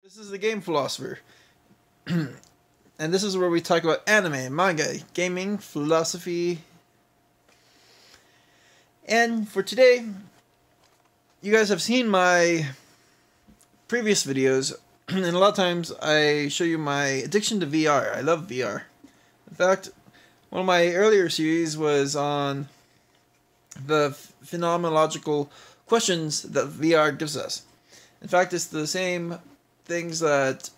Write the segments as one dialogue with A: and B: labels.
A: This is the Game Philosopher, and this is where we talk about anime, manga, gaming, philosophy. And for today, you guys have seen my previous videos, and a lot of times I show you my addiction to VR. I love VR. In fact, one of my earlier series was on the phenomenological questions that VR gives us. In fact, it's the same things that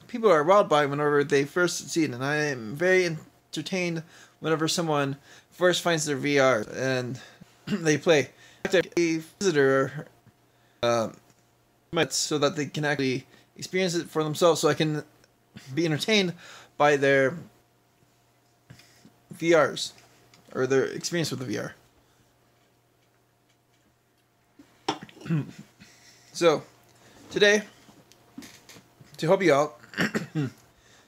A: people are wowed by whenever they first see it, and I am very entertained whenever someone first finds their VR and they play. A visitor so that they can actually experience it for themselves, so I can be entertained by their VRs or their experience with the VR. So today, to help you out,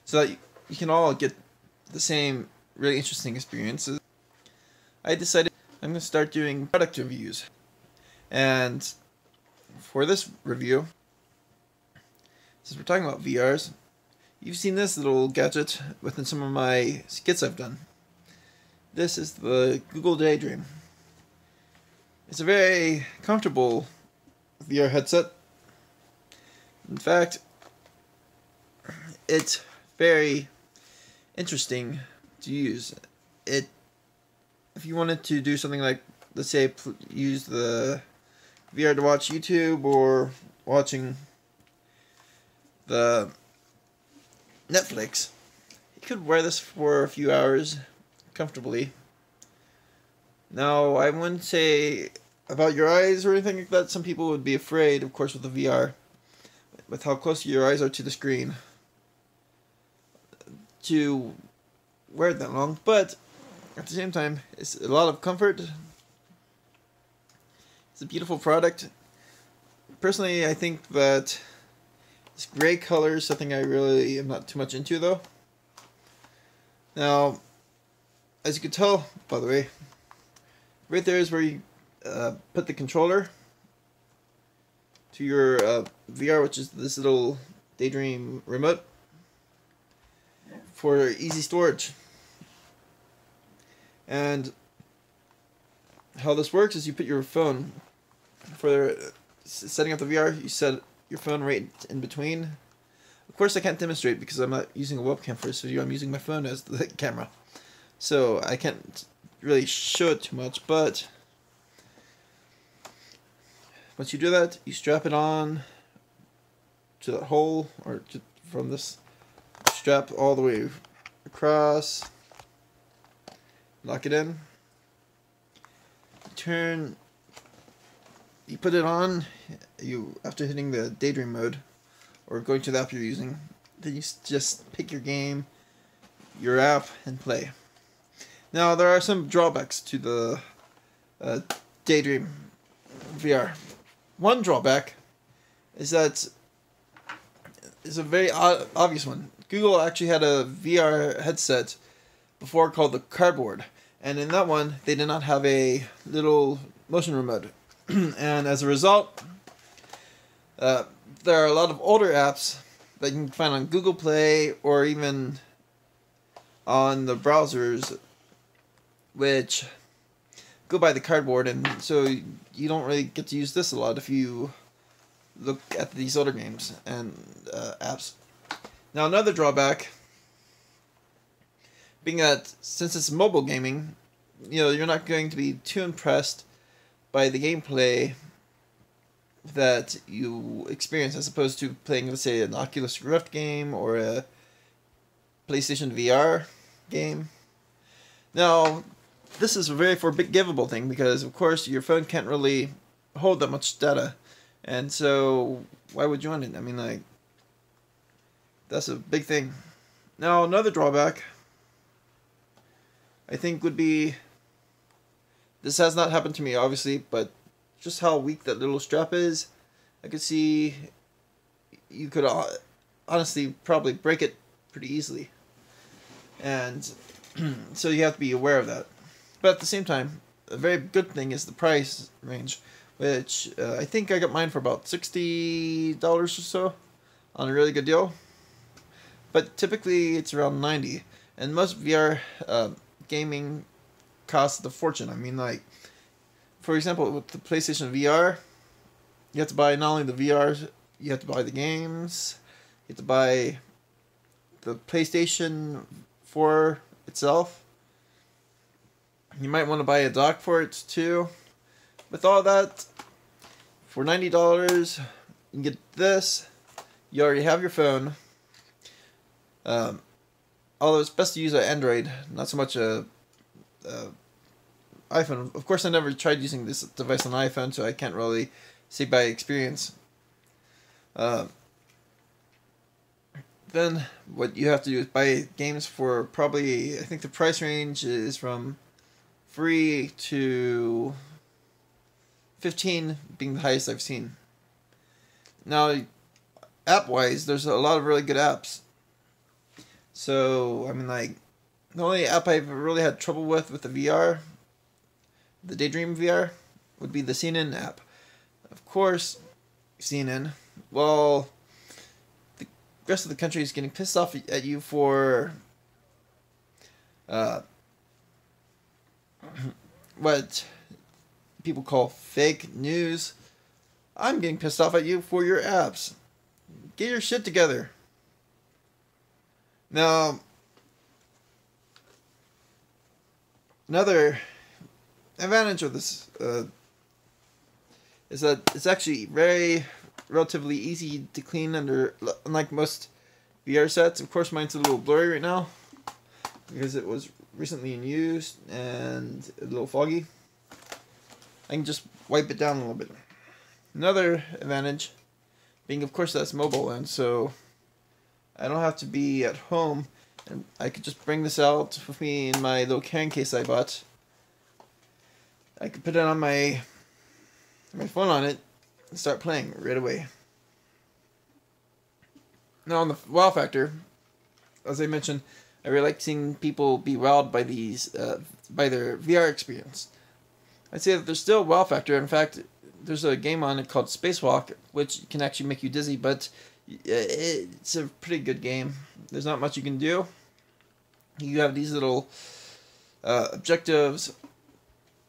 A: so that you can all get the same really interesting experiences, I decided I'm going to start doing product reviews. And for this review, since we're talking about VRs, you've seen this little gadget within some of my skits I've done. This is the Google Daydream. It's a very comfortable VR headset. In fact, it's very interesting to use. If you wanted to do something like, let's say, use the VR to watch YouTube or watching the Netflix, you could wear this for a few hours comfortably. Now, I wouldn't say about your eyes or anything like that. Some people would be afraid, of course, with the VR, with how close your eyes are to the screen, to wear it that long. But at the same time, it's a lot of comfort. It's a beautiful product. Personally, I think that this gray color is something I really am not too much into, though. Now, as you can tell, by the way, right there is where you put the controller to your VR, which is this little Daydream remote for easy storage. And how this works is you put your phone, for setting up the VR, you set your phone right in between. Of course, I can't demonstrate because I'm not using a webcam for this video. I'm using my phone as the camera, so I can't really show it too much. But once you do that, you strap it on to that hole, or from this strap all the way across. Lock it in. You put it on. After hitting the Daydream mode or going to the app you're using, then you just pick your game, your app, and play. Now, there are some drawbacks to the Daydream VR. One drawback is that it's a very obvious one. Google actually had a VR headset before called the Cardboard, and in that one they did not have a little motion remote. And as a result, there are a lot of older apps that you can find on Google Play or even on the browsers which go by the Cardboard, and so you don't really get to use this a lot if you look at these older games and apps. Now, another drawback being that since it's mobile gaming, you're not going to be too impressed by the gameplay that you experience as opposed to playing, let's say, an Oculus Rift game or a PlayStation VR game. Now, this is a very forgivable thing because, of course, your phone can't really hold that much data, and so why would you want it? I mean, like, that's a big thing. Now, another drawback, I think, would be, this has not happened to me, obviously, but just how weak that little strap is. I could see you could honestly probably break it pretty easily. And so you have to be aware of that. But at the same time, a very good thing is the price range, which I think I got mine for about $60 or so on a really good deal. But typically it's around 90, and most VR gaming costs a fortune. I mean, like, for example, with the PlayStation VR, you have to buy not only the VR, you have to buy the games, you have to buy the PlayStation 4 itself. You might want to buy a dock for it too. With all that, for $90, you can get this. You already have your phone. Although it's best to use an Android, not so much a iPhone. Of course, I never tried using this device on iPhone, so I can't really say by experience. Then what you have to do is buy games for probably, I think the price range is from free to 15 being the highest I've seen. Now, app-wise, there's a lot of really good apps. So, I mean, like, the only app I've really had trouble with the VR, the Daydream VR, would be the CNN app. Of course, CNN, well, the rest of the country is getting pissed off at you for what people call fake news. I'm getting pissed off at you for your apps. Get your shit together. Now, another advantage of this is that it's actually relatively easy to clean unlike most VR sets. Of course, mine's a little blurry right now because it was recently in use and a little foggy. I can just wipe it down a little bit. Another advantage being, of course, that's mobile, and so I don't have to be at home, and I could just bring this out with me in my little carrying case I bought. I could put it on my phone on it and start playing right away. Now, on the wow factor, as I mentioned, I really like seeing people be wowed by by their VR experience. I'd say that there's still a wow factor. In fact, there's a game on it called Spacewalk, which can actually make you dizzy, but it's a pretty good game. There's not much you can do. You have these little objectives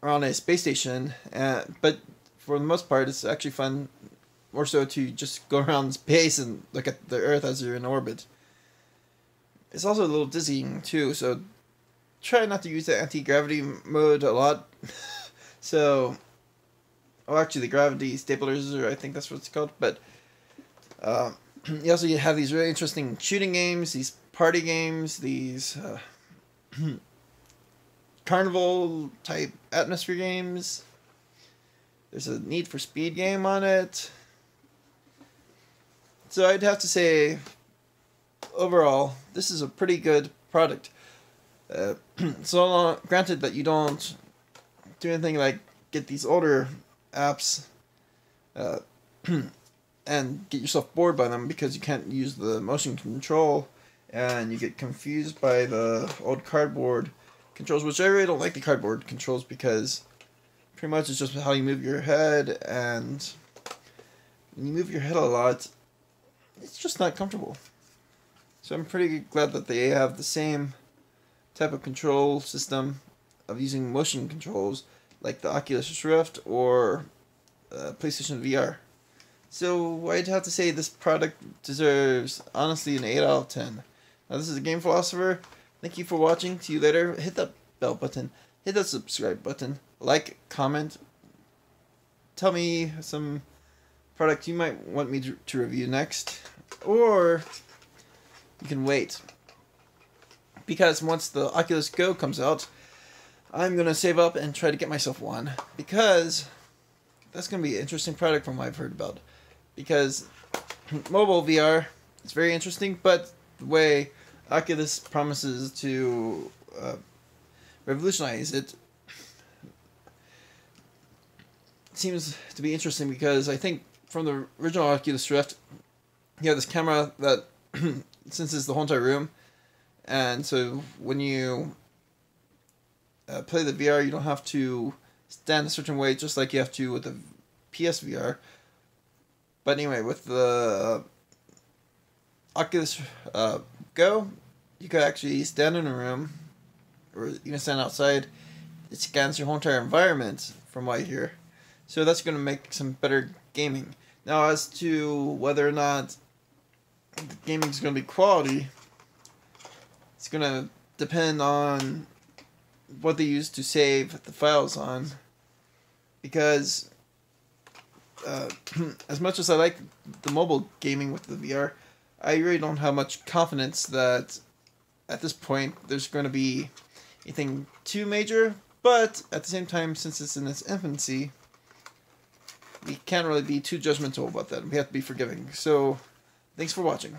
A: around a space station, but for the most part, it's actually fun, more so to just go around space and look at the Earth as you're in orbit. It's also a little dizzying too, so try not to use the anti-gravity mode a lot. So, actually the gravity stabilizer, I think that's what it's called, but you also have these really interesting shooting games, these party games, these carnival type atmosphere games. There's a Need for Speed game on it. So I'd have to say, overall, this is a pretty good product. Granted that you don't do anything like get these older apps and get yourself bored by them because you can't use the motion control and you get confused by the old cardboard controls, which I really don't like the cardboard controls because pretty much it's just how you move your head, and when you move your head a lot, it's just not comfortable. So I'm pretty glad that they have the same type of control system of using motion controls like the Oculus Rift or PlayStation VR. So I'd have to say this product deserves, honestly, an 8 out of 10. Now, this is a Game Philosopher. Thank you for watching. See you later. Hit that bell button. Hit that subscribe button. Like, comment. Tell me some product you might want me to review next. Or you can wait. Because once the Oculus Go comes out, I'm going to save up and try to get myself one. Because that's going to be an interesting product from what I've heard about. Because mobile VR is very interesting, but the way Oculus promises to revolutionize it seems to be interesting, because I think from the original Oculus Rift, you have this camera that senses the whole entire room, and so when you play the VR, you don't have to stand a certain way, just like you have to with the PSVR. But anyway, with the Oculus Go, you could actually stand in a room, or you can stand outside. It scans your whole entire environment, from what I hear. So that's going to make some better gaming. Now, as to whether or not the gaming is going to be quality, it's going to depend on what they use to save the files on. Because as much as I like the mobile gaming with the VR, I really don't have much confidence that at this point there's going to be anything too major. But at the same time, since it's in its infancy, we can't really be too judgmental about that. We have to be forgiving. So, thanks for watching.